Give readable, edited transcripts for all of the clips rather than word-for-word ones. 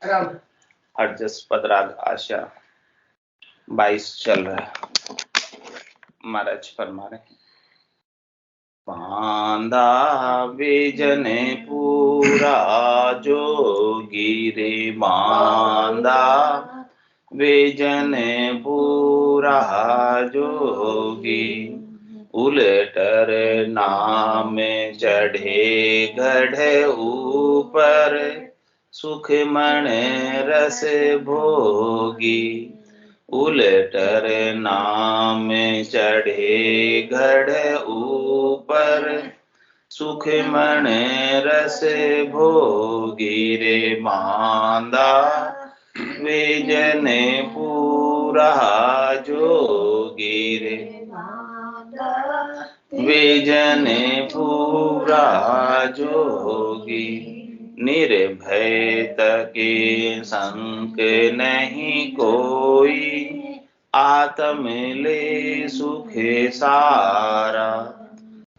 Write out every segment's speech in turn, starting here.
हरजसपद राग आशा 22 चल रहा है। महाराज फरमा रहे, बांधा विजने पूरा जोगी रे, बांधा विजने पूरा जोगी, उलटर नाम चढ़े गढ़ ऊपर, सुख मन रस भोगी, उलटर नाम चढ़े गढ़ ऊपर, सुख मन रस भोगी रे, बांधा विजने पूरा जोगी रे, विजने पूरा जोगी, निर्भय तके संक नहीं कोई, आत्म ले सुख सारा,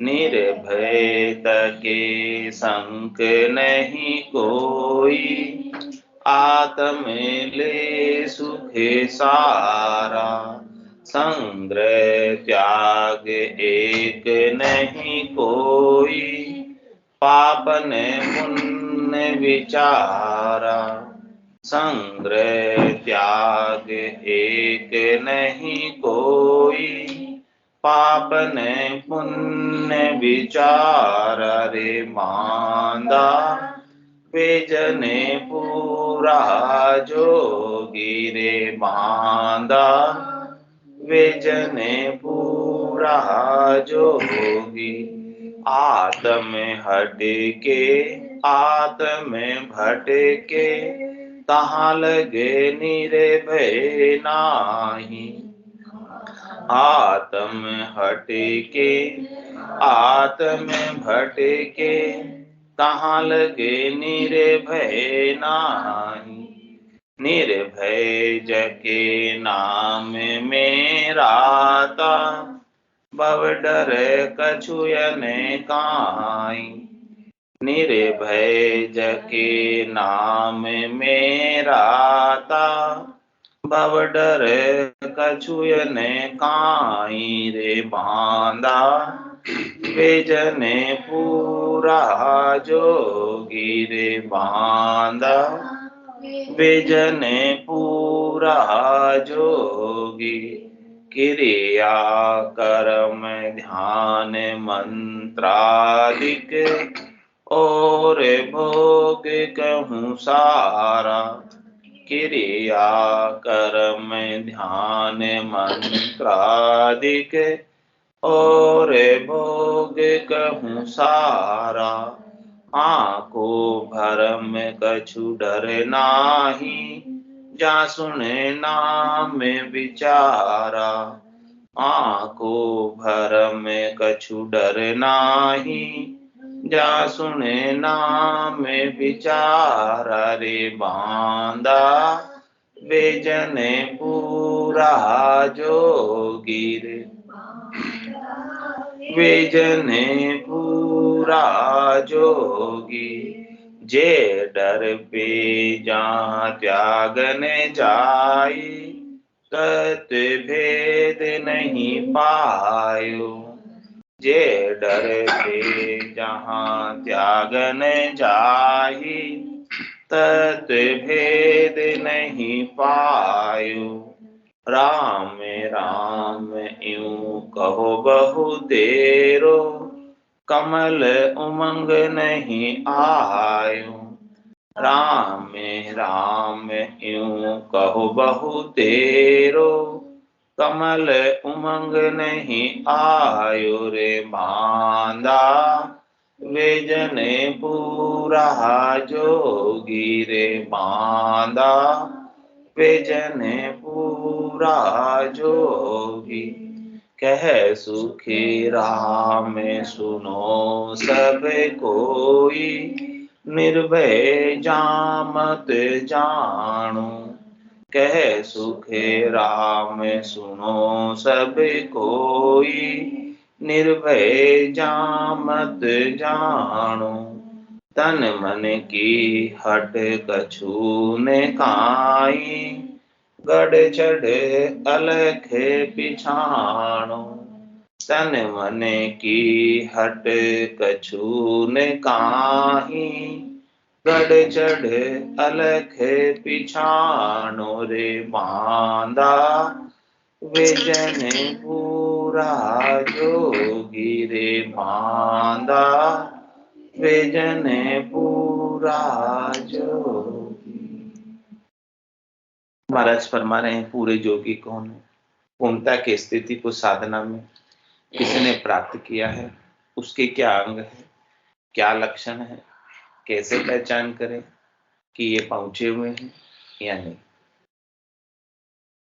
निर्भय तके संक नहीं कोई, आत्म ले सुख सारा, संग्रह त्याग एक नहीं कोई, पापन पुण्य विचारा, संग्रह त्याग एक नहीं कोई, पापन पुण्य विचारा रे, बांधा विजने पूरा जोगी रे, बांधा विजने पूरा जोगी, आत्म हट के आत्म भट के, तहाँ लगे निर्भय नाही, आत्म हट के आत्म भट के, तहाँ लगे निर्भय नाही, निर्भय जके नाम में राता, भव डर कछुयन काई, निर्भय जके नाम में राता, भव डर कछुयन काई रे, बांधा विजने पूरा जोगी रे, बांधा विजने पूरा जोगी, क्रिया कर्म ध्यान मंत्रादिक, और भोग कहूँ सारा, क्रिया कर्म ध्यान मंत्रादिक, और भोग कहूँ सारा, आँको भरम कछु डर नाही, जा सुने नाम विचारा, आँको भरम कछु डर नाही, जा सुने नाम विचारा रे, बांधा विजने पूरा जोगी रे, विजने पूरा जोगी, जे डर पे जहाँ त्यागने जाई, तत् भेद नहीं पायो, जे डर पे जहाँ त्यागने जाई, तत् भेद नहीं पायो, राम राम यूं कहो बहु देरो, कमल उमंग नहीं आयो, राम राम यूं कहो बहु देरो, कमल उमंग नहीं आयो रे, बांधा विजने पूरा जोगी रे, बांधा विजने पूरा जोगी, कह सुखी राम सुनो सब कोई, निर्भय जामत जानो, कह सुखे राम सुनो सब कोई, निर्भय जामत जानो, तन मन की हट कछु ने काई, गढ़ चढ़े अलखे पिछाणो। तन मन की हट कछु ने काई, गढ़ चढ़े अलखे पिछाणो रे बांधा, विजन पूरा जोगी रे बांधा, विजन पूरा जोगी। महाराज फरमा रहे हैं पूरे जोगी कौन है, पूर्णता की स्थिति को साधना में किसने प्राप्त किया है, उसके क्या अंग है, क्या लक्षण है, कैसे पहचान करें कि ये पहुंचे हुए हैं या नहीं।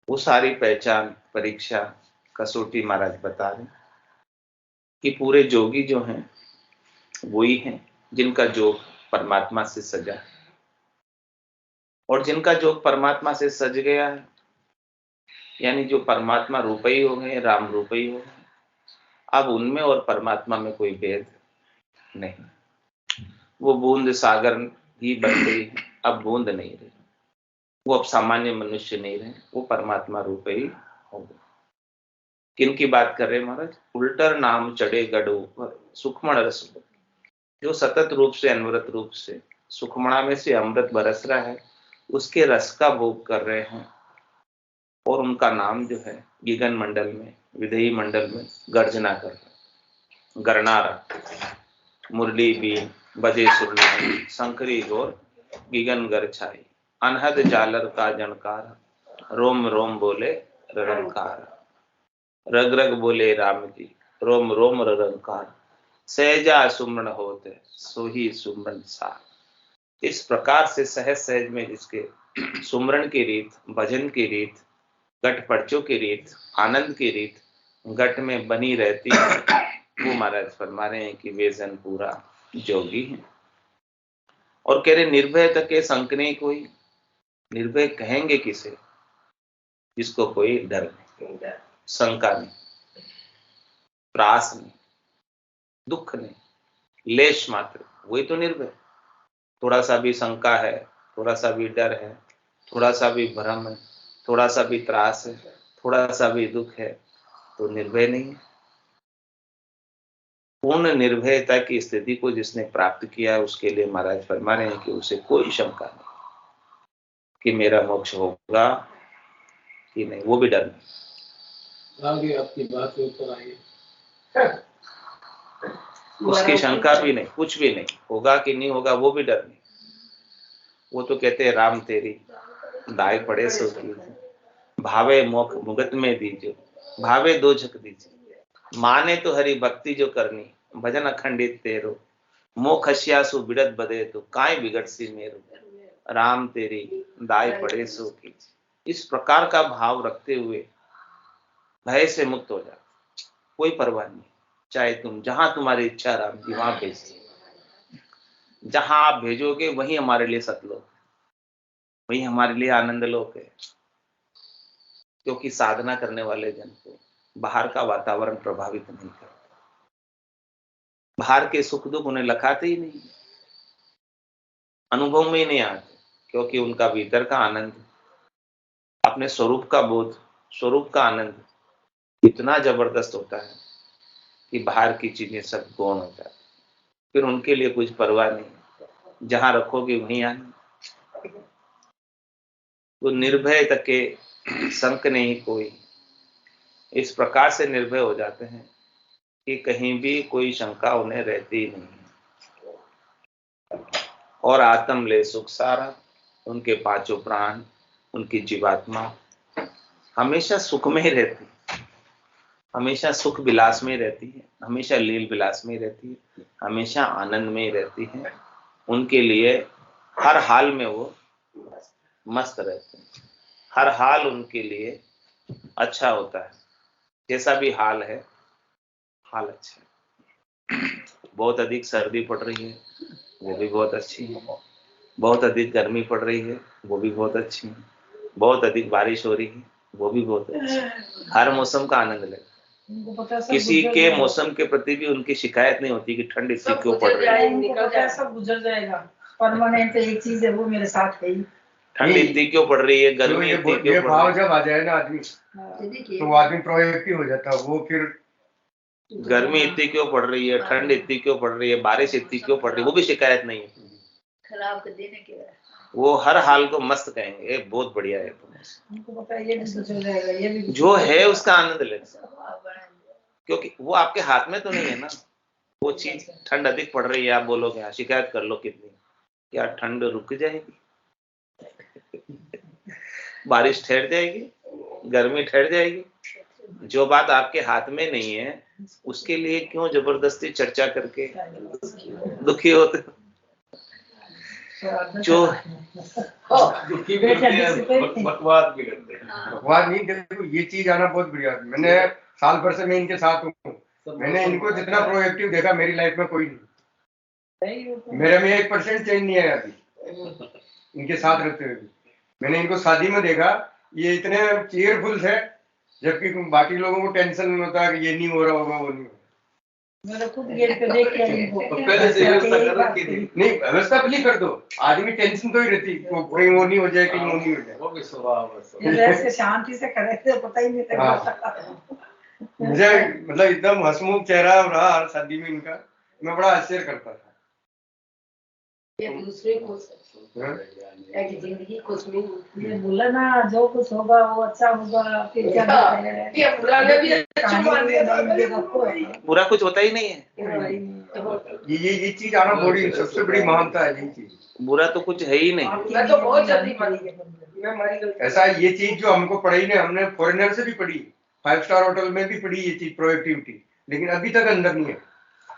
वो सारी पहचान परीक्षा कसौटी महाराज बता रहे कि पूरे जोगी जो हैं वही हैं जिनका जोग परमात्मा से सजा है, और जिनका जोग परमात्मा से सज गया है यानी जो परमात्मा रूपी हो गए, राम रूपी हो गए, अब उनमें और परमात्मा में कोई भेद नहीं। वो बूंद सागर ही बन गई है, अब बूंद नहीं रही, वो अब सामान्य मनुष्य नहीं रहे, वो परमात्मा रूपी हो गए। किन की बात कर रहे हैं महाराज? उल्टर नाम चढ़े गढ़ ऊपर सुखमण रस, जो सतत रूप से अनवरत रूप से सुखमणा में से अमृत बरस रहा है, उसके रस का भोग कर रहे हैं, और उनका नाम जो है गीगन मंडल में, विदेही मंडल में गर्जना कर रहे, गरनारा मुरली बीन बजे सुरनाई, शंकरी गोर गीगन गर छाई, अनहद जालर का जनकार, रोम रोम बोले ररंकार, रग रग बोले राम जी, रोम रोम ररंकार, सहजा सुमरण होते सो ही सुमरण सार। इस प्रकार से सहज सहज में जिसके सुमरण की रीत, भजन की रीत, गट पर्चों की रीत, आनंद की रीत गट में बनी रहती है, वो महाराज फरमा रहे हैं कि वे जन पूरा जोगी है। और कह रहे निर्भय तक के संकने कोई, निर्भय कहेंगे किसे? जिसको कोई डर नहीं, शंका नहीं, त्रास नहीं, दुख नहीं, लेश मात्र, वही तो निर्भय। थोड़ा सा भी शंका है, थोड़ा सा भी डर है, थोड़ा सा भी भ्रम है, थोड़ा सा भी त्रास है, थोड़ा सा भी दुख है, तो निर्भय नहीं है। पूर्ण निर्भयता की स्थिति को जिसने प्राप्त किया उसके लिए महाराज फरमा रहे हैं कि उसे कोई शंका नहीं कि मेरा मोक्ष होगा कि नहीं, वो भी डर नहीं। आगे आपकी बात के ऊपर आइए, उसकी शंका भी नहीं, कुछ भी नहीं, होगा कि नहीं होगा वो भी डर नहीं। वो तो कहते हैं राम तेरी दाय पड़े सो की, भावे मोख मुगत में दीजिए, भावे दो झक दीजिए, माने तो हरि भक्ति जो करनी, भजन अखंडित तेरो, मोख हसियासु बिड़त बदे तो काय बिगड़ सी मेरो, राम तेरी दाय पड़े सो की। इस प्रकार का भाव रखते हुए भय से मुक्त हो जा, कोई परवाह नहीं, चाहे तुम जहां तुम्हारी इच्छा राम जी वहां भेज, जहां आप भेजोगे वही हमारे लिए सतलोक, वही हमारे लिए आनंद लोक है। क्योंकि साधना करने वाले जन को बाहर का वातावरण प्रभावित नहीं करता, बाहर के सुख दुख उन्हें लखाते ही नहीं, अनुभव में ही नहीं आते, क्योंकि उनका भीतर का आनंद, अपने स्वरूप का बोध, स्वरूप का आनंद इतना जबरदस्त होता है कि बाहर की चीजें सब गौण हो जाती, फिर उनके लिए कुछ परवाह नहीं, जहां रखोगे वहीं आनंद। तो निर्भय तक के संक नहीं कोई, इस प्रकार से निर्भय हो जाते हैं कि कहीं भी कोई शंका उन्हें रहती ही नहीं। और आत्म ले सुख सारा, उनके पांचों प्राण, उनकी जीवात्मा हमेशा सुख में ही रहती है, हमेशा सुख विलास में रहती है, हमेशा लील विलास में रहती है, हमेशा आनंद में ही रहती है। उनके लिए हर हाल में वो मस्त रहते हैं, हर हाल उनके लिए अच्छा होता है, जैसा भी हाल है हाल अच्छा है। बहुत अधिक सर्दी पड़ रही है वो भी बहुत अच्छी है, बहुत अधिक गर्मी पड़ रही है वो भी बहुत अच्छी है, बहुत अधिक बारिश हो रही है वो भी बहुत अच्छी है, हर मौसम का आनंद लेते हैं। उनको पता है सब किसी गुजर के जाएगा। मौसम के प्रति भी उनकी शिकायत नहीं होती कि ठंड इतनी सब क्यों पड़ गुजर रही है, जाए, उनको निकल पता है जाए। सब गुजर जाएगा। परमानेंट एक चीज है वो मेरे साथ है ही। ठंड इतनी क्यों पड़ रही है, जो गर्मी इतनी ये क्यों पड़ भाव रही है। जब आ जाए ना आदमी, देखिए तो वो आदमी प्रोएक्टिव हो जाता है। वो फिर गर्मी इतनी क्यों पड़ रही है, ठंड इतनी क्यों पड़ रही है, बारिश इतनी क्यों पड़ रही है, वो भी शिकायत नहीं है। खराब कर देने के बाद वो हर हाल को मस्त कहेंगे, "ए, बहुत बढ़िया है तुम"। उनको पता है ये भी गुजर जाएगा, ये भी गुजर जो जाएगा। है उसका आनंद ले, स्वभाव बना दिया। क्योंकि वो आपके हाथ में तो नहीं है ना। वो चीज ठंड अधिक पड़ रही है, आप बोलोगे हाँ शिकायत कर लो कितनी, क्या ठंड रुक जाएगी? बारिश ठहर जाएगी, गर्मी ठहर जाएगी? जो बात आपके हाथ में नहीं है उसके लिए क्यों जबरदस्ती चर्चा करके दुखी होते? जो दुखी भी होते हैं, बकवास भी करते हैं। भगवान नहीं, देखो ये चीज आना बहुत बढ़िया है। मैंने साल भर से मैं इनके साथ हूँ, मैंने इनको जितना प्रोएक्टिव देखा मेरी लाइफ में कोई नहीं। मेरे में 1% चेंज नहीं आया अभी इनके साथ रहते हुए भी। मैंने इनको शादी में देखा, ये इतने चीयरफुल थे, जबकि बाकी लोगों को टेंशन होता है कि ये नहीं हो रहा होगा, वो नहीं हो रहा। मैंने खुद गेट पे देख के इनको तो पहले से व्यवस्था कर रखी थी। नहीं, व्यवस्था भी कर दो, आदमी टेंशन तो ही रहती, वो कहीं वो नहीं हो जाए, कहीं वो नहीं हो जाए। वो भी स्वभाव है, ये स्वभाव। ऐसे शांति से खड़े थे, पता ही नहीं था। मुझे मतलब एकदम हंसमुख चेहरा रहा हर शादी में इनका, मैं बड़ा आश्चर्य करता था। ये दूसरे को हाँ? एक जिंदगी खुश नहीं होती। ये बोला ना जो कुछ होगा वो अच्छा होगा, फिर क्या दिक्कत है? ये बुलाने भी अच्छा कहानी मान में दिया था, नहीं देगा कोई। बुरा कुछ होता ही नहीं है, ये चीज आना बड़ी सबसे बड़ी महानता है, ये चीज। बुरा तो कुछ है ही नहीं। मैं तो बहुत जल्दी मान गई। मैं मरी गई। ऐसा ये चीज जो हमको पढ़ी ने, हमने फॉरेनर से भी पढ़ी, 5 स्टार होटल में भी पढ़ी ये चीज, प्रोएक्टिविटी, लेकिन अभी तक अंदर नहीं है।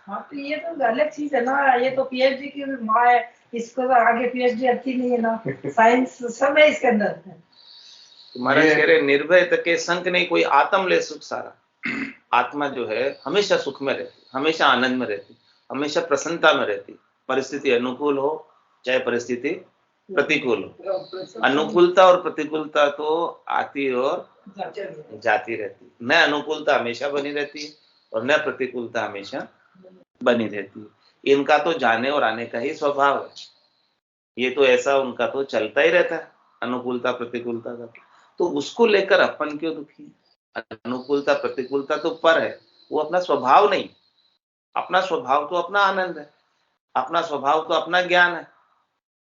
हाँ तो ये तो अलग चीज है ना, ये तो पीएचडी की माँ है, इसको तो आगे पीएचडी अच्छी नहीं है ना, साइंस सब है इसके अंदर। महाराज कह रहे निर्भय तके संक नहीं कोई आत्म ले सुख सारा। आत्मा जो है हमेशा सुख में रहती, हमेशा आनंद में रहती, हमेशा प्रसन्नता में रहती, परिस्थिति अनुकूल हो चाहे परिस्थिति प्रतिकूल हो। अनुकूलता और प्रतिकूलता तो आती और जाती रहती, न अनुकूलता हमेशा बनी रहती है और न प्रतिकूलता हमेशा बनी रहती है। इनका तो जाने और आने का ही स्वभाव है, ये तो ऐसा उनका तो चलता ही रहता है अनुकूलता प्रतिकूलता का। तो उसको लेकर अपन क्यों दुखी है? अनुकूलता प्रतिकूलता तो पर है, वो अपना स्वभाव नहीं। अपना स्वभाव तो अपना आनंद है, अपना स्वभाव तो अपना ज्ञान है,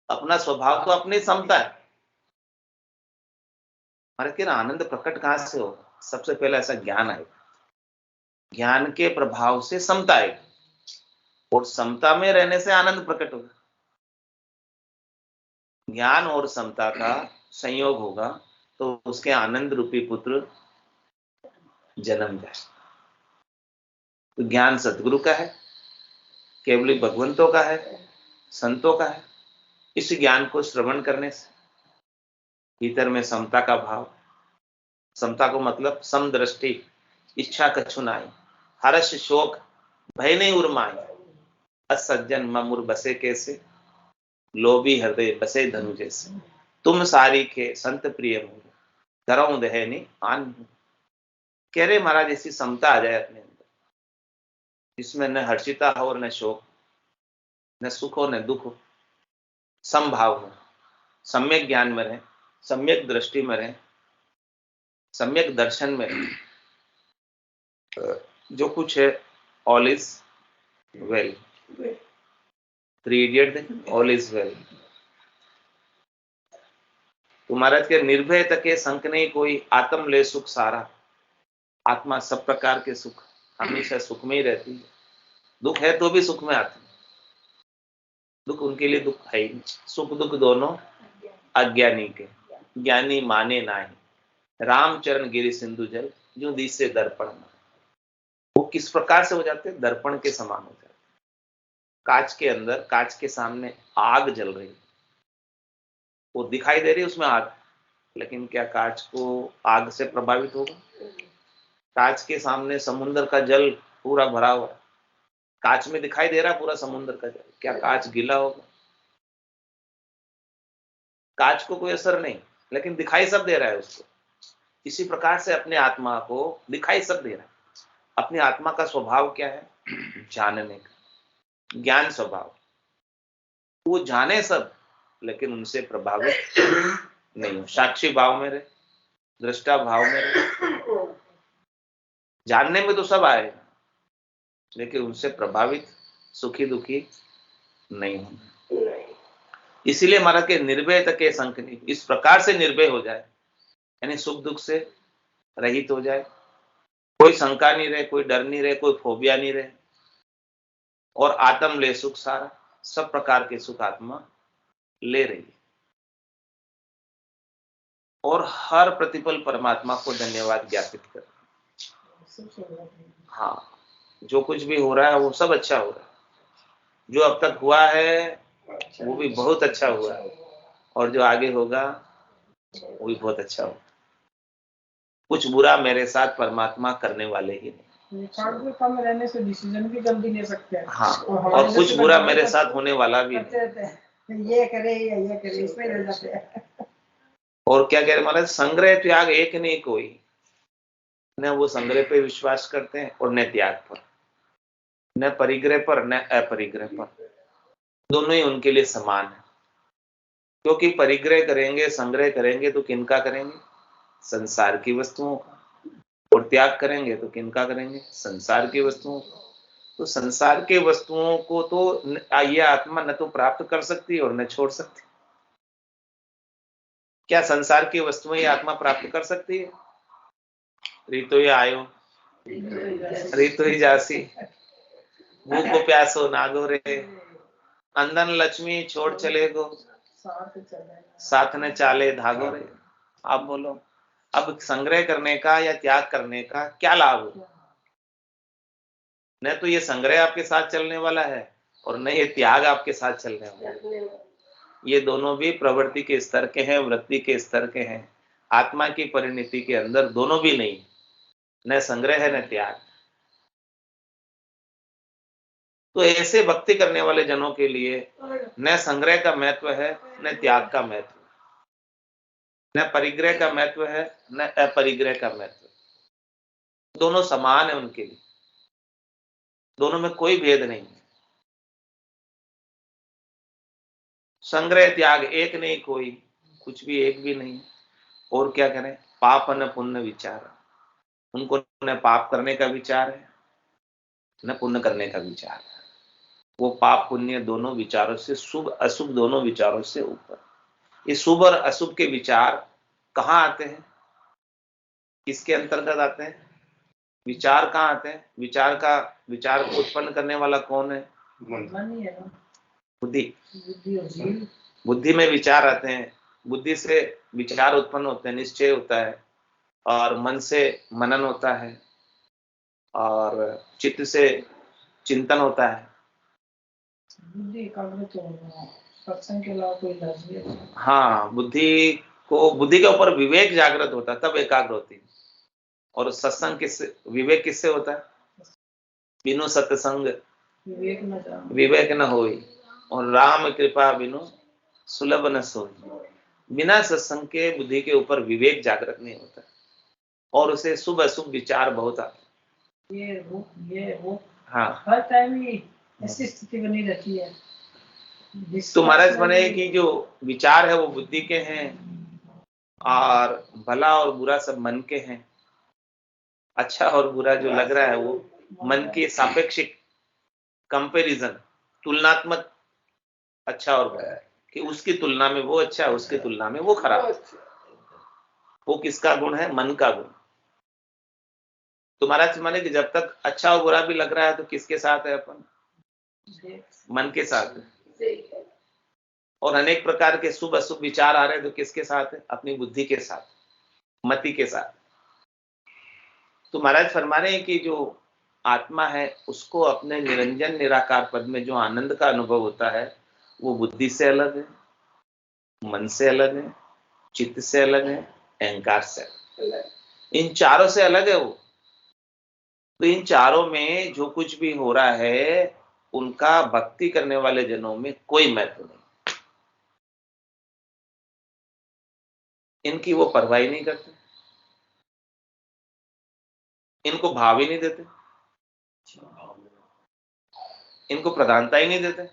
अपना स्वभाव तो अपनी समता है। हमारे के आनंद प्रकट कहां से होगा? सबसे पहले ऐसा ज्ञान आएगा, ज्ञान के प्रभाव से समता आएगी और समता में रहने से आनंद प्रकट होगा। ज्ञान और समता का संयोग होगा तो उसके आनंद रूपी पुत्र जन्म जाए। तो ज्ञान सदगुरु का है, केवली भगवंतों का है, संतों का है। इस ज्ञान को श्रवण करने से भीतर में समता का भाव, समता को मतलब समदृष्टि, इच्छा कछु नाई, हर्ष शोक भय नहीं उर्माई, असज्जन ममुर बसे कैसे, लोभी हृदय बसे धनु जैसे, तुम सारी के संत प्रिय मोर, धरऊं दहनी आन। कह रहे महाराज ऐसी समता आ जाए अपने अंदर, जिसमें न हर्षिता हो और न शोक, न सुख हो न दुख हो, समभाव हो, सम्यक ज्ञान में रहे, सम्यक दृष्टि में रहे, सम्यक दर्शन में रहे। जो कुछ है ऑल इज वेल। 3 इडियट देखें, ऑल इज वेल। तो महाराज के निर्भय तके संक नहीं कोई आत्म ले सुख सारा। आत्मा सब प्रकार के सुख, हमेशा सुख में ही रहती है। दुख है तो भी सुख में आती है, दुख उनके लिए दुख है ही नहीं। सुख दुख दोनों अज्ञानी के, ज्ञानी माने नाही, रामचरण गिरि सिंधु जल, जो दिस से दर्पण में। वो किस प्रकार से हो जाते हैं? दर्पण के समान हो जाते। कांच के अंदर, कांच के सामने आग जल रही, वो दिखाई दे रही है उसमें आग, लेकिन क्या कांच को आग से प्रभावित होगा? कांच के सामने समुद्र का जल पूरा भरा हुआ है, कांच में दिखाई दे रहा पूरा समुद्र का जल, क्या कांच गीला होगा? कांच को कोई असर नहीं, लेकिन दिखाई सब दे रहा है उसको। इसी प्रकार से अपने आत्मा को दिखाई सब दे रहा है, अपनी आत्मा का स्वभाव क्या है? जानने का, ज्ञान स्वभाव। वो जाने सब, लेकिन उनसे प्रभावित नहीं हो। साक्षी भाव में रहे, दृष्टा भाव में रहे। जानने में तो सब आए, लेकिन उनसे प्रभावित, सुखी दुखी नहीं होंगे। इसीलिए महाराज के निर्भय तक के संकनी, इस प्रकार से निर्भय हो जाए, यानी सुख दुख से रहित हो जाए, कोई शंका नहीं रहे, कोई डर नहीं रहे, कोई फोबिया नहीं रहे, और आत्म ले सुख सारा, सब प्रकार के सुख आत्मा ले रही है, और हर प्रतिपल परमात्मा को धन्यवाद ज्ञापित कर। हाँ, जो कुछ भी हो रहा है वो सब अच्छा हो रहा है, जो अब तक हुआ है वो भी बहुत अच्छा हुआ है, और जो आगे होगा वो भी बहुत अच्छा होगा। कुछ बुरा मेरे साथ परमात्मा करने वाले ही नहीं। कम रहने से डिसीजन भी जल्दी ले सकते हैं। हाँ, और कुछ बुरा मेरे साथ होने वाला भी नहीं। ये करे या ये करे, इसमें रह जाते हैं। और क्या कह रहे महाराज, संग्रह त्याग एक नहीं कोई, न वो संग्रह पे विश्वास करते हैं और न त्याग पर, न परिग्रह पर न अपरिग्रह पर, दोनों ही उनके लिए समान है। क्योंकि परिग्रह करेंगे, संग्रह करेंगे तो किनका करेंगे? संसार की वस्तुओं का, और त्याग करेंगे तो किनका करेंगे? संसार की वस्तुओं का। तो संसार के वस्तुओं को तो ये आत्मा न तो प्राप्त कर सकती है और न छोड़ सकती। क्या संसार की वस्तुएं ये आत्मा प्राप्त कर सकती है? रीतो ही आयो, रीतो ही जासी, भूखो प्यासो नागो रे, अंधन लक्ष्मी छोड़ चले गो, साथ न चाले धागो रे। आप बोलो, अब संग्रह करने का या त्याग करने का क्या लाभ हो? न तो ये संग्रह आपके साथ चलने वाला है और न ये त्याग आपके साथ चलने वाला है। ये दोनों भी प्रवृत्ति के स्तर के हैं, वृत्ति के स्तर के हैं। आत्मा की परिणति के अंदर दोनों भी नहीं, न संग्रह है न त्याग। तो ऐसे भक्ति करने वाले जनों के लिए न संग्रह का महत्व है न त्याग का महत्व, न परिग्रह का महत्व है न अपरिग्रह का महत्व। दोनों समान है उनके लिए, दोनों में कोई भेद नहीं है। संग्रह त्याग एक नहीं कोई, कुछ भी एक भी नहीं। और क्या करें? पाप न पुण्य विचार, उनको न पाप करने का विचार है न पुण्य करने का विचार है। वो पाप पुण्य दोनों विचारों से, शुभ अशुभ दोनों विचारों से ऊपर। ये शुभ और अशुभ के विचार कहाँ आते हैं? किसके अंतर्गत आते हैं? विचार कहाँ आते हैं? विचार को उत्पन्न करने वाला कौन है? बुद्धि। बुद्धि में विचार आते हैं, बुद्धि से विचार उत्पन्न होते हैं, निश्चय होता है, और मन से मनन होता है, और चित्त से चिंतन होता है। बुद्धि सत्संग के अलावा कोई इलाज नहीं। हाँ, बुद्धि के ऊपर विवेक जागृत होता है, तब एकाग्र होती है। और सत्संग किससे, विवेक किससे होता है? बिनु सत्संग विवेक न होई, और राम कृपा बिनु सुलभ न सोई। बिना सत्संग के बुद्धि के ऊपर विवेक जागृत नहीं होता, और उसे शुभ अशुभ विचार बहुत आते। ये वो हाँ, हर टाइम ही ऐसी स्थिति बनी रहती है। तो महाराज बने कि जो विचार है वो बुद्धि के हैं, और भला और बुरा सब मन के हैं। अच्छा और बुरा जो लग रहा है वो मन के सापेक्षिक कंपैरिजन, तुलनात्मक अच्छा और बुरा है, कि उसकी तुलना में वो अच्छा है, उसकी तुलना में वो खराब। वो किसका गुण है? मन का गुण। तो महाराज माने कि जब तक अच्छा और बुरा भी लग रहा है तो किसके साथ है? अपन मन के साथ है। और अनेक प्रकार के शुभ अशुभ विचार आ रहे हैं तो किसके साथ है? अपनी बुद्धि के साथ, मति के साथ। तो महाराज फरमा रहे हैं कि जो आत्मा है उसको अपने निरंजन निराकार पद में जो आनंद का अनुभव होता है वो बुद्धि से अलग है, मन से अलग है, चित्त से अलग है, अहंकार से अलग है। इन चारों से अलग है वो। तो इन चारों में जो कुछ भी हो रहा है उनका भक्ति करने वाले जनों में कोई महत्व नहीं। इनकी वो परवाह नहीं करते, इनको भाव ही नहीं देते। इनको प्रधानता ही नहीं देते।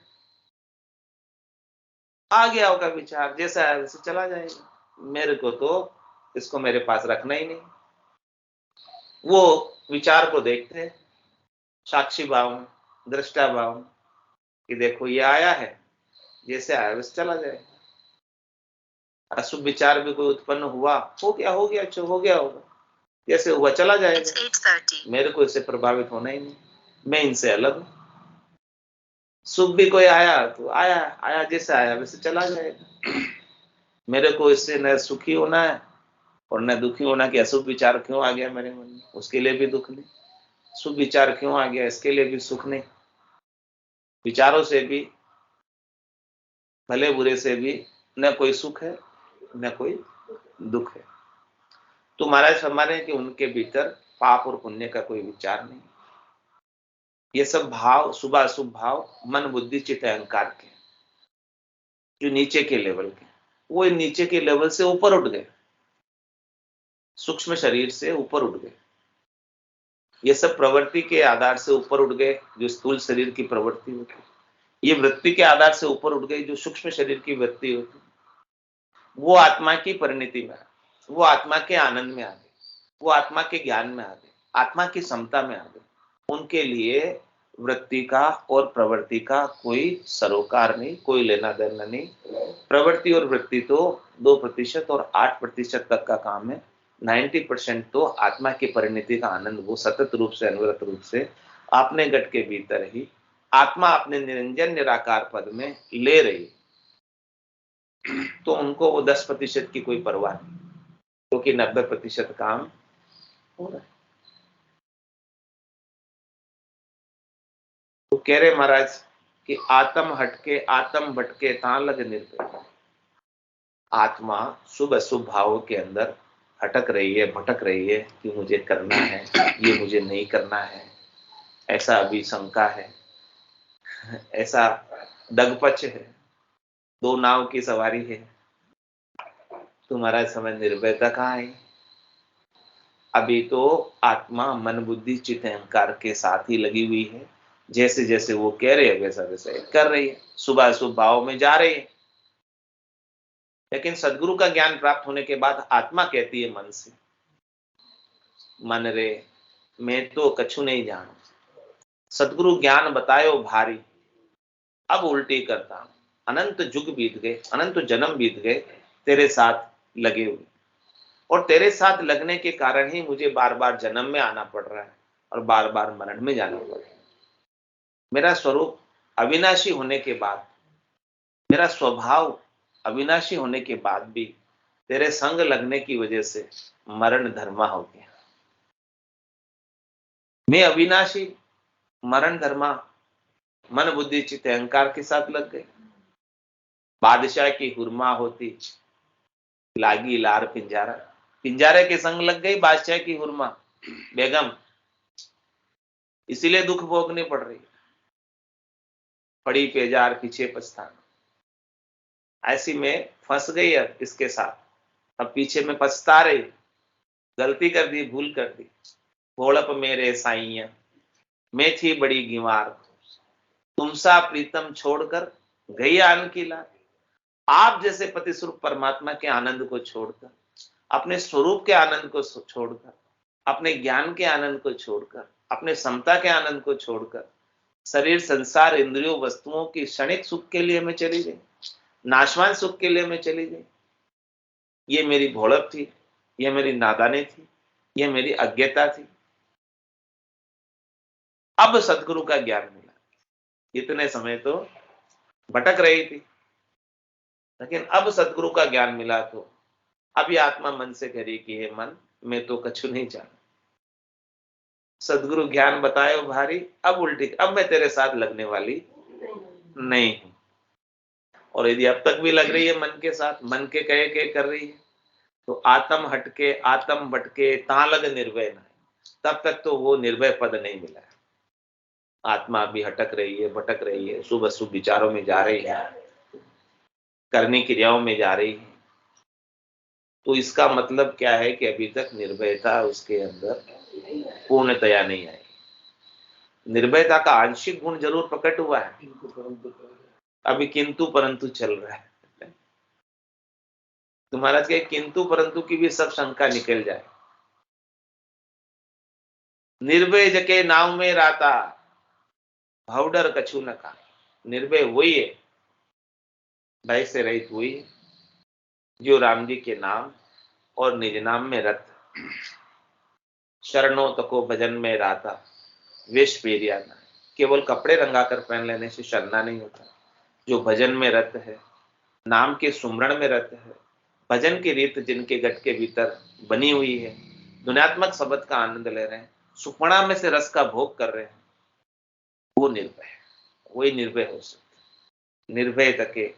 आ गया होगा विचार, जैसा है वैसे चला जाएगा, मेरे को तो इसको मेरे पास रखना ही नहीं। वो विचार को देखते हैं साक्षी भाव में, दृष्टा भाव में, कि देखो ये आया है, जैसे आया वैसे चला जाएगा। अशुभ विचार भी कोई उत्पन्न हुआ, हो गया अच्छा हो गया होगा, जैसे हुआ चला जाएगा, मेरे को इससे प्रभावित होना ही नहीं, मैं इनसे अलग हूं। शुभ भी कोई आया तो आया जैसे आया वैसे चला जाएगा, मेरे को इससे न सुखी होना है और न दुखी होना कि अशुभ विचार क्यों आ गया मेरे मन में, उसके लिए भी दुख नहीं। शुभ विचार क्यों आ गया, इसके लिए भी सुख नहीं। विचारों से भी, भले बुरे से भी न कोई सुख है न कोई दुख है। तो महाराज फरमाने कि उनके भीतर पाप और पुण्य का कोई विचार नहीं। ये सब भाव, शुभ अशुभ भाव मन बुद्धि चित्त अहंकार के, जो नीचे के लेवल के, वो नीचे के लेवल से ऊपर उठ गए, सूक्ष्म शरीर से ऊपर उठ गए। ये सब प्रवृत्ति के आधार से ऊपर उठ गए, जो स्थूल शरीर की प्रवृत्ति होती, ये वृत्ति के आधार से ऊपर उठ गई, जो सूक्ष्म शरीर की वृत्ति होती, वो आत्मा की परिणति में, वो आत्मा के आनंद में आ गए, वो आत्मा के ज्ञान में आ गए, आत्मा की समता में आ गए। उनके लिए वृत्ति का और प्रवृत्ति का कोई सरोकार नहीं, कोई लेना देना नहीं। प्रवृत्ति और वृत्ति तो 2% और 8% तक का काम है, 90% तो आत्मा की परिणति का आनंद वो सतत रूप से, अनवरत रूप से अपने घट के भीतर ही आत्मा अपने निरंजन निराकार पद में ले रही, तो उनको वो 10% की कोई परवाह नहीं, क्योंकि 90% काम हो रहा है। तो कह रहे महाराज कि आत्म हटके आत्म भटके ता लग निर्भय। आत्मा शुभ अशुभ भावों के अंदर हटक रही है, भटक रही है कि मुझे करना है, ये मुझे नहीं करना है, ऐसा अभी शंका है, ऐसा दगपच है, दो नाव की सवारी है। तुम्हारा समय निर्भयता कहाँ है? अभी तो आत्मा मन बुद्धि चित्त अहंकार के साथ ही लगी हुई है, जैसे जैसे वो कह रहे हैं वैसा वैसा कर रही है, शुभ अशुभ भाव में जा रही है। लेकिन सदगुरु का ज्ञान प्राप्त होने के बाद आत्मा कहती है मन से, मन रे मैं तो कछु नहीं जानू, सदगुरु ज्ञान बतायो भारी, अब उल्टी करता हूं। अनंत युग बीत गए, अनंत जन्म बीत गए तेरे साथ लगे हुए, और तेरे साथ लगने के कारण ही मुझे बार बार जन्म में आना पड़ रहा है और बार बार मरण में जाना पड़ रहा है। मेरा स्वरूप अविनाशी होने के बाद, मेरा स्वभाव अविनाशी होने के बाद भी तेरे संग लगने की वजह से मरण धर्मा हो गया। मैं अविनाशी, मरण धर्मा, मन बुद्धि चित्त अहंकार के साथ लग गए। बादशाह की हुरमा होती लागी लार पिंजारा, पिंजारे के संग लग गई बादशाह की हुरमा बेगम, इसीलिए दुख भोगने पड़ रही, पड़ी पेजार पीछे पछताना। ऐसी में फंस गई अब इसके साथ, अब पीछे में पछता रही, गलती कर दी, भूल कर दी। भोड़प मेरे साइया मैं थी बड़ी गिवार, तुमसा प्रीतम छोड़कर गई आन की लार। आप जैसे पति स्वरूप परमात्मा के आनंद को छोड़कर, अपने स्वरूप के आनंद को छोड़कर, अपने ज्ञान के आनंद को छोड़कर, अपने समता के आनंद को छोड़कर शरीर संसार इंद्रियों वस्तुओं की क्षणिक सुख के लिए मैं चली गई, नाशवान सुख के लिए मैं चली गई। ये मेरी भोड़प थी, ये मेरी नादानी थी, ये मेरी अज्ञता थी। अब सदगुरु का ज्ञान मिला, इतने समय तो भटक रही थी, लेकिन अब सदगुरु का ज्ञान मिला तो अभी आत्मा मन से कह रही कि हे मन मैं तो कछु नहीं जानता, सदगुरु ज्ञान बताए भारी, अब उल्टी, अब मैं तेरे साथ लगने वाली नहीं हूं। और यदि अब तक भी लग रही है मन के साथ, मन के कहे के कर रही है, तो आत्म हटके आत्म भटके ता लग निर्भय ना, तब तक तो वो निर्भय पद नहीं मिला है। आत्मा भी हटक रही है, भटक रही है, शुभ अशुभ विचारों में जा रही है, करनी क्रियाओं में जा रही है। तो इसका मतलब क्या है कि अभी तक निर्भयता उसके अंदर पूर्णतया नहीं आई। निर्भयता का आंशिक गुण जरूर प्रकट हुआ है, अभी किंतु परंतु चल रहा है। तो महाराज के किंतु परंतु की भी सब शंका निकल जाए। निर्भय जके नाव में राता, भवडर कछु न का। निर्भय वही है, भय से रहित वही है जो राम जी के नाम और निज नाम में रत, शरणों तको भजन में राता, वेश पेरिया ना। केवल कपड़े रंगाकर पहन लेने से शरणा नहीं होता। जो भजन में रत है, नाम के सुमरण में रत है, भजन की रीत जिनके गट के भीतर बनी हुई है, दुनियात्मक शब्द का आनंद ले रहे हैं, सुपना में से रस का भोग कर रहे हैं, वो निर्भय है। वही निर्भय हो सकता। निर्भय तके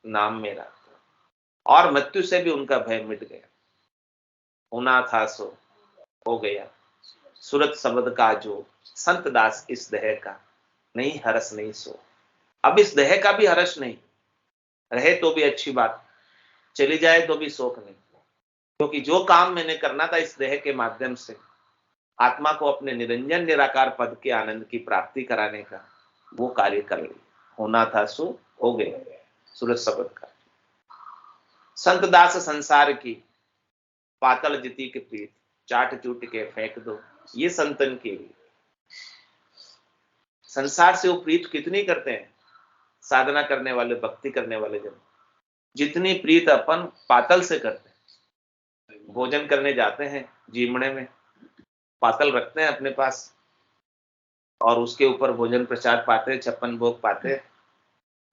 नाम में राता, और मृत्यु से भी उनका भय मिट गया। होना था सो हो गया, सूरत शब्द का जो संत दास इस देह का, नहीं हरस नहीं सो। अब इस देह का भी हर्ष नहीं, रहे तो भी अच्छी बात, चली जाए तो भी शोक नहीं, क्योंकि जो काम मैंने करना था इस देह के माध्यम से आत्मा को अपने निरंजन निराकार पद के आनंद की प्राप्ति कराने का, वो कार्य कर लिया। होना था सो हो गया, सूरत शब्द का। संत दास संसार की पातल जिति के प्रीत, चाट चूट के फेंक दो, ये संतन के लिए। संसार से वो प्रीत कितनी करते हैं साधना करने वाले, भक्ति करने वाले जन, जितनी प्रीत अपन पातल से करते हैं। भोजन करने जाते हैं, जीमणे में पातल रखते हैं अपने पास, और उसके ऊपर भोजन प्रसाद पाते हैं, 56 भोग पाते हैं,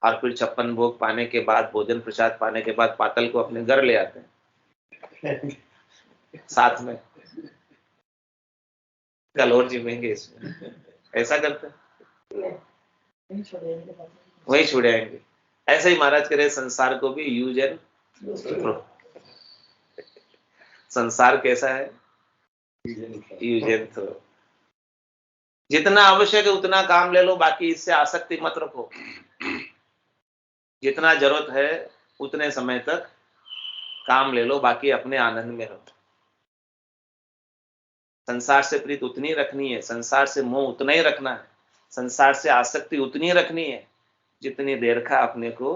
और फिर 56 भोग पाने के बाद, भोजन प्रसाद पाने के बाद पातल को अपने घर ले आते हैं साथ में। कल और जीमेंगे इसमें, ऐसा करते हैं, वही छुड़ाएंगे। ऐसे ही महाराज कह रहे संसार को भी यूज एंड थ्रो। संसार कैसा है? Use and throw. जितना आवश्यक है उतना काम ले लो, बाकी इससे आसक्ति मत रखो। जितना जरूरत है उतने समय तक काम ले लो, बाकी अपने आनंद में रहो। संसार से प्रीत उतनी रखनी है, संसार से मोह उतना ही रखना है, संसार से आसक्ति उतनी रखनी है जितनी देर का अपने को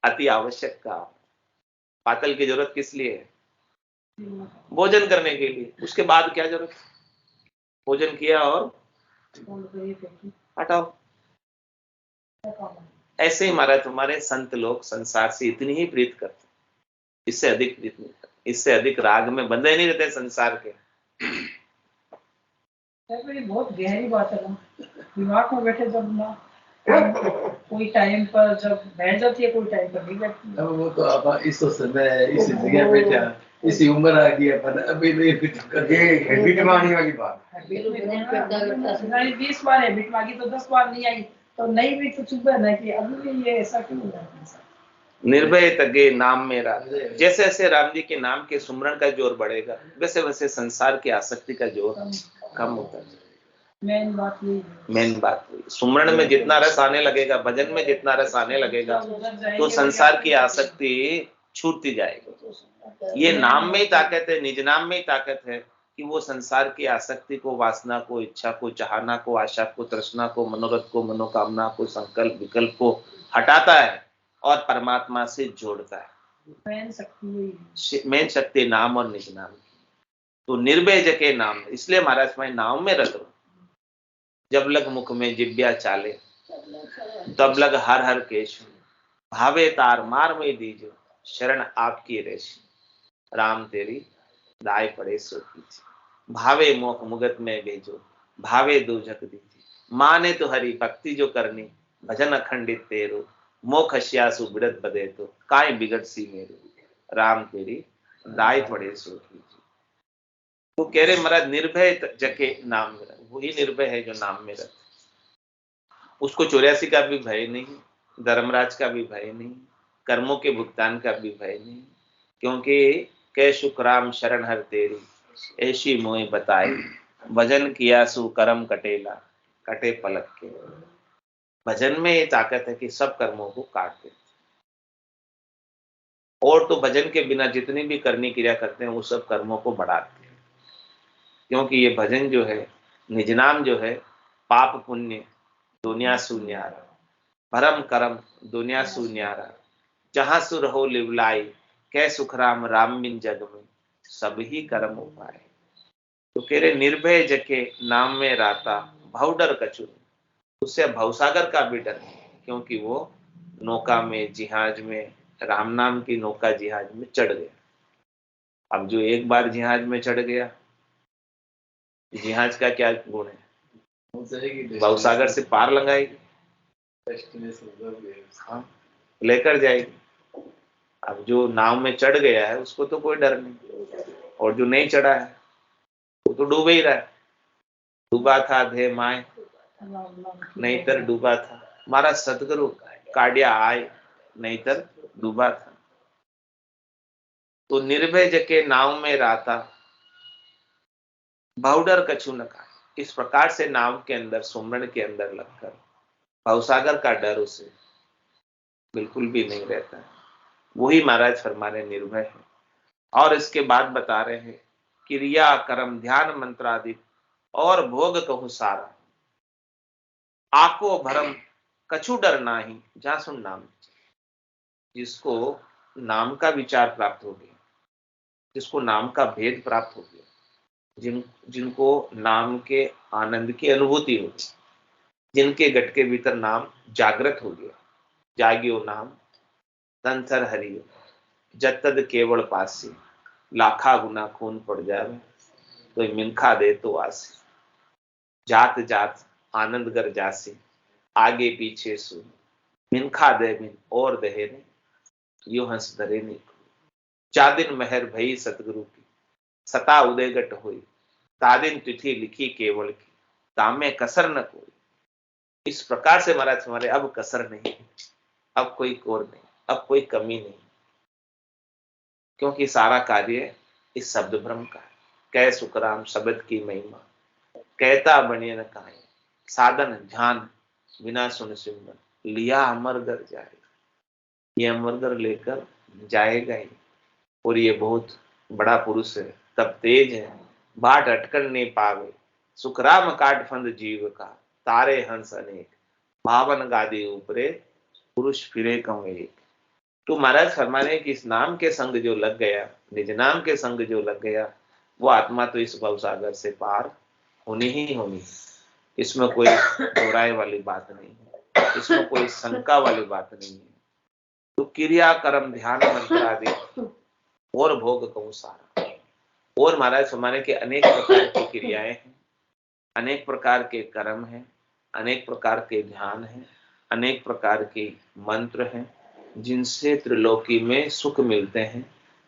अति आवश्यक काम। पातल की जरूरत किस लिए है? भोजन करने के लिए। उसके बाद क्या जरूरत? भोजन किया और हटाओ। ऐसे ही महाराज तुम्हारे संत लोग संसार से इतनी ही प्रीत करते, इससे अधिक प्रीत नहीं करते, इससे अधिक राग में बंधे नहीं रहते संसार के। बहुत गहरी बात है ना, दिमाग में बैठे जब ना कोई टाइम पर जब बैठ जाती है, कोई टाइम पर नहीं बैठती। अब वो तो अब इस समय इस जगह बैठा, इसी उम्र आ गई अपन, अभी नहीं कुछ कर। ये हैबिट मारने वाली बात। 20 बार हैबिट मांगी तो 10 बार नहीं आई, तो नहीं भी तो चुप है ना कि अभी भी ये ऐसा क्यों हो रहा है। निर्भय तगे नाम मेरा। जैसे जैसे राम जी के नाम के सुमरण का जोर बढ़ेगा, वैसे वैसे संसार की आसक्ति का जोर कम होता है। मेन बात हुई सुमरण में जितना रस आने लगेगा, भजन में जितना रस आने लगेगा, तो संसार की आसक्ति छूटती जाएगी। ये नाम में ही ताकत है, निज नाम में ही ताकत है कि वो संसार की आसक्ति को, वासना को, इच्छा को, चाहना को, आशा को, तृष्णा को, मनोरथ को, मनोकामना को, संकल्प विकल्प को हटाता है और परमात्मा से जोड़ता है। मेन शक्ति नाम और निज नाम। तो निर्भय जके नाम, इसलिए महाराज मैं नाम में रत हूं। जब लग मुख में जिब्या चाले, तब लग हर हर केश, भावे तार मार में दीजो, शरण आपकी रेश। राम तेरी दाय पड़े सो कीजिए, भावे मोख मुगत में भेजो, भावे दूजक दीजिए। माने तो हरि भक्ति जो करनी, भजन अखंडित तेरो, मोख हस्यासु बिड़त बदे तो, काय बिगड़ सी मेरो। राम तेरी दाय पड़े सो कीजिए। वो कह रहे महाराज निर्भय जके नाम में, वही निर्भय है जो नाम में रहता। उसको 84 का भी भय नहीं, धर्मराज का भी भय नहीं, कर्मों के भुगतान का भी भय नहीं, क्योंकि कै शुक्राम शरण हर तेरी, ऐसी मोह बताई, भजन किया सु कर्म कटेला, कटे पलक के। भजन में ये ताकत है कि सब कर्मों को काट दे। और तो भजन के बिना जितनी भी करनी क्रिया करते हैं वो सब कर्मों को बढ़ाते हैं, क्योंकि ये भजन जो है निज नाम जो है पाप पुण्य दुनिया सुन्यारा, भरम करम दुनिया सुन्यारा, जहां सुर हो लिवलाई, कै सुख राम राम बिन जग में, सब ही कर्म उपाय। तो कह रहे निर्भय जके नाम में राता, भवडर कछु, उससे भवसागर का भी डर नहीं, क्योंकि वो नौका में जिहाज में राम नाम की नौका जिहाज में चढ़ गया। अब जो एक बार जिहाज में चढ़ गया, जिहाज का क्या गुण है, भवसागर से पार लगाएगी, हाँ लेकर जाएगी। अब जो नाव में चढ़ गया है उसको तो कोई डर नहीं, और जो नहीं चढ़ा है वो तो डूबे ही रहा है। डूबा था धे माए नहीं तर डूबा था, मारा सतगुरु काढ़िया आए नहीं तर डूबा था। तो निर्भय जके नाव में राता, भवडर कछु न खाए। इस प्रकार से नाव के अंदर सुमरण के अंदर लगकर भवसागर का डर उसे बिल्कुल भी नहीं रहता है। वही महाराज फरमा रहे निर्भय है। और इसके बाद बता रहे हैं क्रिया कर्म ध्यान मंत्रादि और भोग कहूं सारा, आको भरम कछु डर नाही, जहां सुन नाम। जिसको नाम का विचार प्राप्त हो गया, जिसको नाम का भेद प्राप्त हो गया, जिनको नाम के आनंद की अनुभूति हो गई, जिनके गट के भीतर नाम जागृत हो गया, जागियो नाम तंसर हरियो, जतद केवल पासी, लाखा गुना खून पड़ जावे तो मिनखा दे तो आसी, जात जात आनंद कर जासी, आगे पीछे सुन, मिनखा दे मिन और दहे ने, यो हंस धरे ने, चादिन मेहर भई सतगुरु की, सता उदय गट हुई, तादिन तिथि लिखी केवल की, तामे कसर न कोई। इस प्रकार से महाराज हमारे अब कसर नहीं, अब कोई कोर नहीं, अब कोई कमी नहीं, क्योंकि सारा कार्य इस शब्द ब्रह्म का है। कै सुखराम शब्द की महिमा, कहता बने न काहे, साधन ध्यान बिना सुन सिमरन, लिया अमर घर जाए। ये अमर घर लेकर जाएगा ही, और ये बहुत बड़ा पुरुष है, तब तेज है, बाट अटकन नहीं पावे, सुखराम काट फंद जीव का, तारे हंस अनेक, भावन गादी ऊपरे, पुरुष फिरे कहूं एक। तो महाराज फरमाने कि इस नाम के संग जो लग गया, निज नाम के संग जो लग गया, वो आत्मा तो इस भवसागर से पार होनी ही होनी। इसमें कोई दोहराए वाली बात नहीं है, इसमें कोई शंका वाली बात नहीं है। तो क्रिया कर्म ध्यान मंत्र आदि और भोग कहूं सारा, और महाराज फरमाने के अनेक प्रकार की क्रियाएं हैं, अनेक प्रकार के कर्म हैं, अनेक प्रकार के ध्यान हैं, अनेक प्रकार के मंत्र हैं, जिनसे त्रिलोकी में सुख मिलते हैं,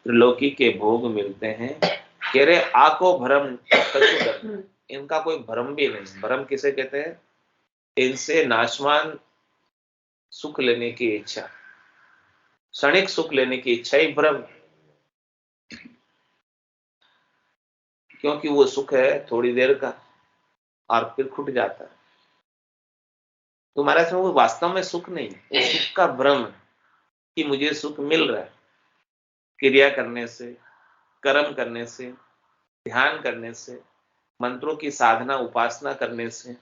त्रिलोकी के भोग मिलते हैं। कह रहे आको भ्रम कछु डर, इनका कोई भ्रम भी नहीं। भ्रम किसे कहते हैं? इनसे नाशवान सुख लेने की इच्छा, क्षणिक सुख लेने की इच्छा ही भ्रम, क्योंकि वो सुख है थोड़ी देर का और फिर खुट जाता है। तुम्हारे से वो वास्तव में सुख नहीं, वो सुख का भ्रम है कि मुझे सुख मिल रहा है। क्रिया करने से, कर्म करने से, ध्यान करने से, मंत्रों की साधना उपासना करने से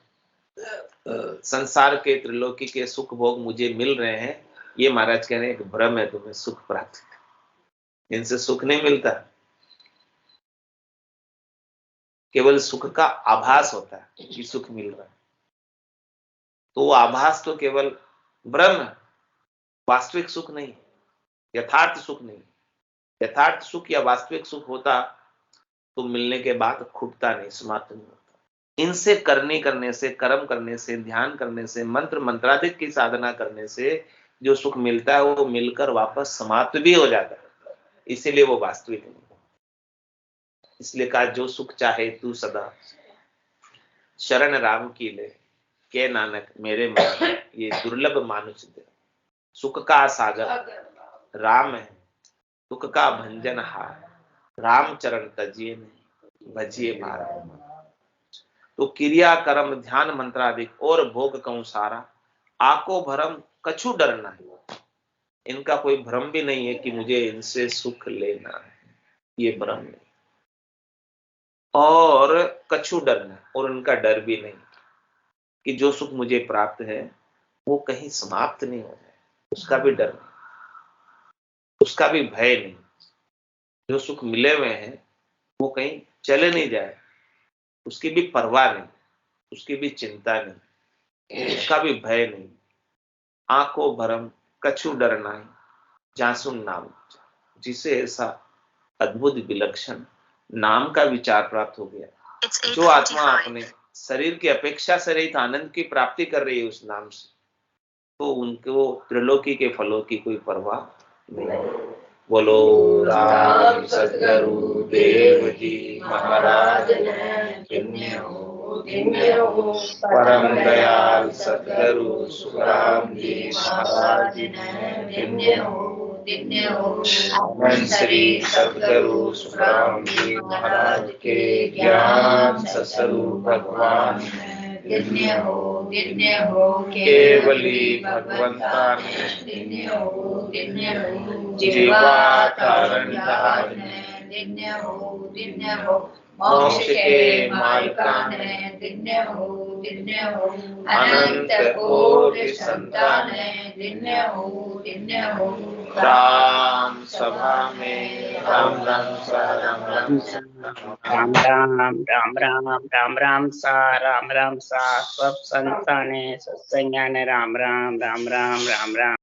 संसार के त्रिलोकी के सुख भोग मुझे मिल रहे हैं, ये महाराज कह रहे हैं एक भ्रम है तुम्हें सुख प्राप्त, इनसे सुख नहीं मिलता, केवल सुख का आभास होता है कि सुख मिल रहा है। तो वो आभास तो केवल भ्रम है, वास्तविक सुख नहीं, यथार्थ सुख नहीं। यथार्थ सुख या वास्तविक सुख होता तो मिलने के बाद खुटता नहीं, समाप्त नहीं होता। इनसे करने से, कर्म करने से, ध्यान करने से, मंत्र मंत्राधिक की साधना करने से जो सुख मिलता है वो मिलकर वापस समाप्त भी हो जाता है, इसीलिए वो वास्तविक नहीं। इसलिए कहा जो सुख चाहे तू सदा, शरण राम की ले, के नानक मेरे मन, ये दुर्लभ मानुष दे। सुख का सागर राम है, दुख का भंजन हार, राम चरण तजिए नहीं, भजिए बारंबार। तो क्रिया कर्म ध्यान मंत्रादिक और भोग कहूं सारा, आको भरम कछु डर नहीं। इनका कोई भ्रम भी नहीं है कि मुझे इनसे सुख लेना है, ये भ्रम नहीं। और कछु डरना, और उनका डर भी नहीं कि जो सुख मुझे प्राप्त है वो कहीं समाप्त नहीं हो जाए, उसका भी डर नहीं, उसका भी भय नहीं। जो सुख मिले हुए हैं वो कहीं चले नहीं जाए, उसकी भी परवाह नहीं, उसकी भी चिंता नहीं, उसका भी भय नहीं। आंखों भरम कछु डर नहीं, जासुन नाम, जिसे ऐसा अद्भुत विलक्षण नाम का विचार प्राप्त हो गया, जो आत्मा अपने शरीर की अपेक्षा से रहित आनंद की प्राप्ति कर रही है उस नाम से, तो उनको त्रिलोकी के फलों की कोई परवाह नहीं। बोलो राम सद्गुरु देव जी महाराज धन्य हो, परम दयाल सद्गुरु सुखराम जी महाराज धन्य हो, श्री सद्गुरु सुखराम जी महाराज के ज्ञान स्वरूप भगवान धन्य हो, केवली भगवंता जीवा धारण मोक्ष के मालिकान अनंत कोटि संतान राम सभा में राम राम सा राम राम सा राम राम राम राम राम राम सा सब संताने सत्संज्ञाने राम राम राम राम राम राम।